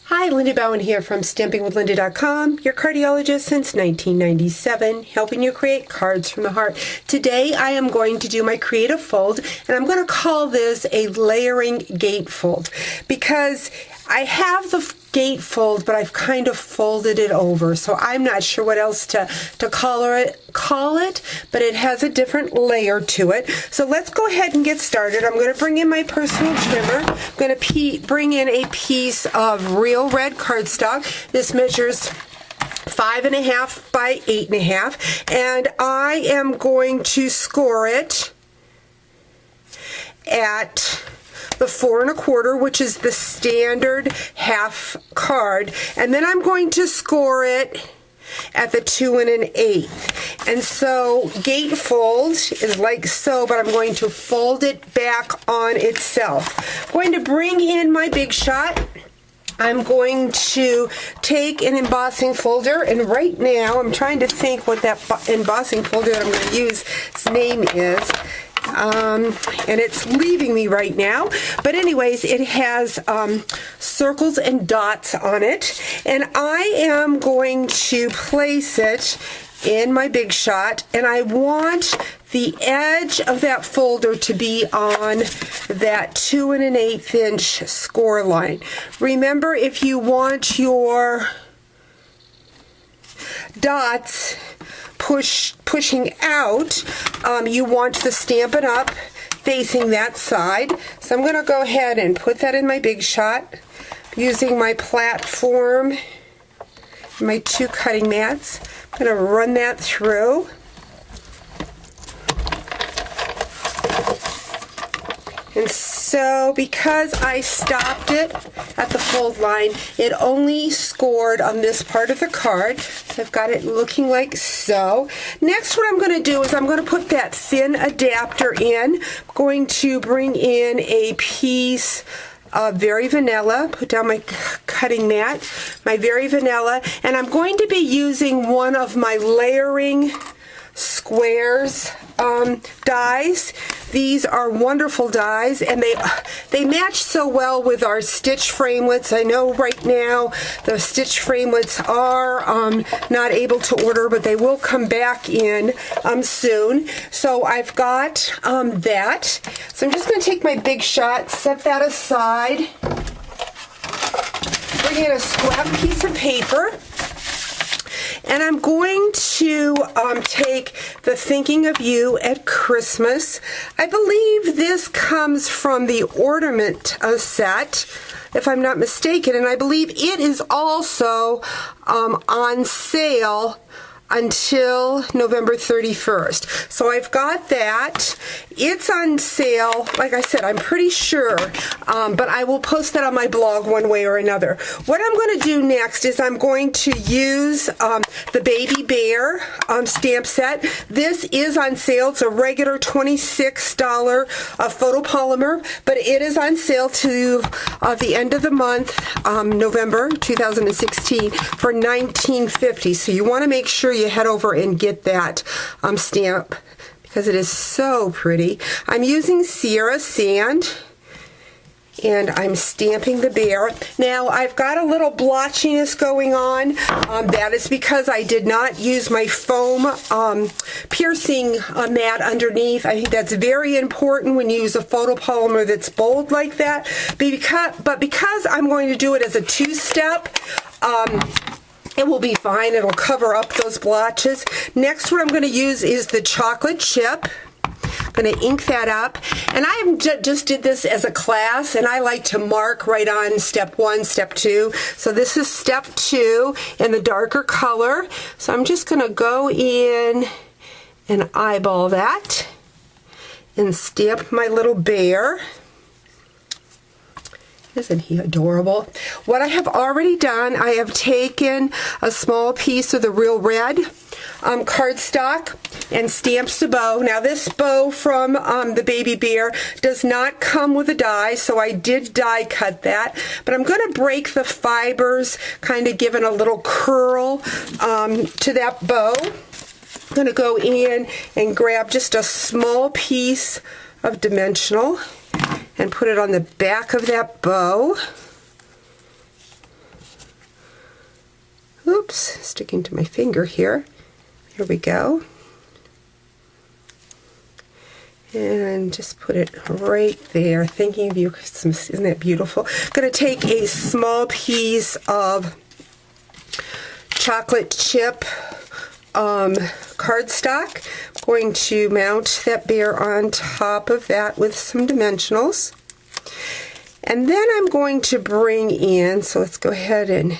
Hi, Linda Bowen here from stampingwithlinda.com, your cardiologist since 1997, helping you create cards from the heart. Today I am going to do my creative fold, and I'm going to call this a layering gatefold because I have the gatefold, but I've kind of folded it over, so I'm not sure what else to call it, but it has a different layer to it. So let's go ahead and get started. I'm going to bring in my personal trimmer. I'm going to bring in a piece of real red cardstock. This measures 5.5 by 8.5, and I am going to score it at the 4 1/4, which is the standard half card, and then I'm going to score it at the 2 1/8. And so gatefold is like so, but I'm going to fold it back on itself. I'm going to bring in my Big Shot. I'm going to take an embossing folder, and right now I'm trying to think what that embossing folder that I'm going to use, its name is. And it's leaving me right now, but anyways, it has circles and dots on it, and I am going to place it in my Big Shot, and I want the edge of that folder to be on that 2 1/8 inch score line. Remember, if you want your dots pushing out, you want the Stampin' Up! Facing that side. So I'm going to go ahead and put that in my Big Shot using my platform, my 2 cutting mats. I'm going to run that through. And so because I stopped it at the fold line, it only scored on this part of the card. So I've got it looking like so. Next, what I'm going to do is I'm going to put that thin adapter in. I'm going to bring in a piece of Very Vanilla, put down my cutting mat, my Very Vanilla, and I'm going to be using one of my layering squares dies. These are wonderful dies, and they match so well with our stitch framelits. I know right now the stitch framelits are not able to order, but they will come back in soon. So I've got that. So I'm just going to take my Big Shot, set that aside, bring in a scrap piece of paper, and I'm going to take the Thinking of You at Christmas. I believe this comes from the ornament set, if I'm not mistaken, and I believe it is also on sale until November 31st. So I've got that. It's on sale, like I said, I'm pretty sure, but I will post that on my blog one way or another. What I'm going to do next is I'm going to use the Baby Bear stamp set. This is on sale. It's a regular $26 photopolymer, but it is on sale to the end of the month, November 2016, for $19.50. So you want to make sure you head over and get that stamp because it is so pretty. I'm using Sierra Sand, and I'm stamping the bear. Now, I've got a little blotchiness going on. That is because I did not use my foam piercing mat underneath. I think that's very important when you use a photopolymer that's bold like that. But because I'm going to do it as a 2-step, it will be fine. It'll cover up those blotches. Next, what I'm going to use is the chocolate chip. I'm going to ink that up, and I just did this as a class, and I like to mark right on step 1, step 2. So this is step 2 in the darker color. So I'm just going to go in and eyeball that and stamp my little bear. Isn't he adorable? What I have already done, I have taken a small piece of the Real Red cardstock and stamped the bow. Now this bow from the Baby Bear does not come with a die, so I did die cut that, but I'm going to break the fibers, kind of giving a little curl to that bow. I'm going to go in and grab just a small piece of dimensional and put it on the back of that bow. Oops, sticking to my finger here. Here we go. And just put it right there. Thinking of you, Christmas. Isn't that beautiful? I'm going to take a small piece of chocolate chip cardstock. I'm going to mount that bear on top of that with some dimensionals. And then I'm going to bring in, so let's go ahead and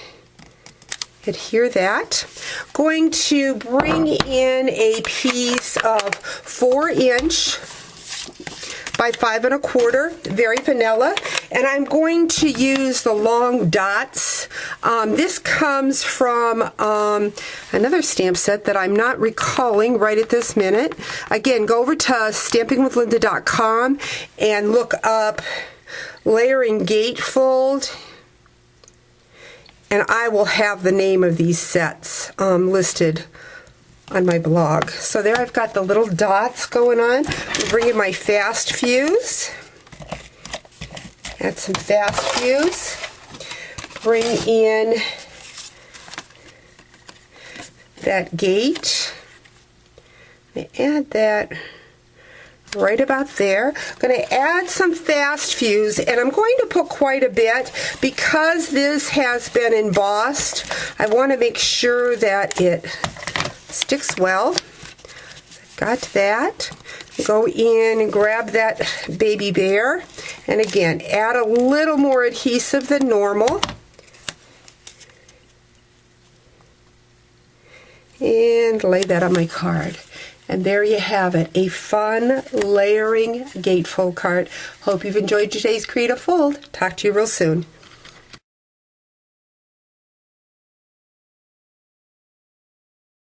adhere that. Going to bring in a piece of 4" by 5 1/4, very vanilla, and I'm going to use the long dots. This comes from another stamp set that I'm not recalling right at this minute. Again, go over to stampingwithlynda.com and look up layering gatefold, and I will have the name of these sets listed on my blog. So there I've got the little dots going on. Bring in my fast fuse. Add some fast fuse. Bring in that gate. Add that right about there. I'm going to add some fast fuse, and I'm going to put quite a bit because this has been embossed. I want to make sure that it sticks well. Got that. Go in and grab that baby bear, and again add a little more adhesive than normal, and lay that on my card. And there you have it, a fun layering gatefold card. Hope you've enjoyed today's Creative Fold. Talk to you real soon.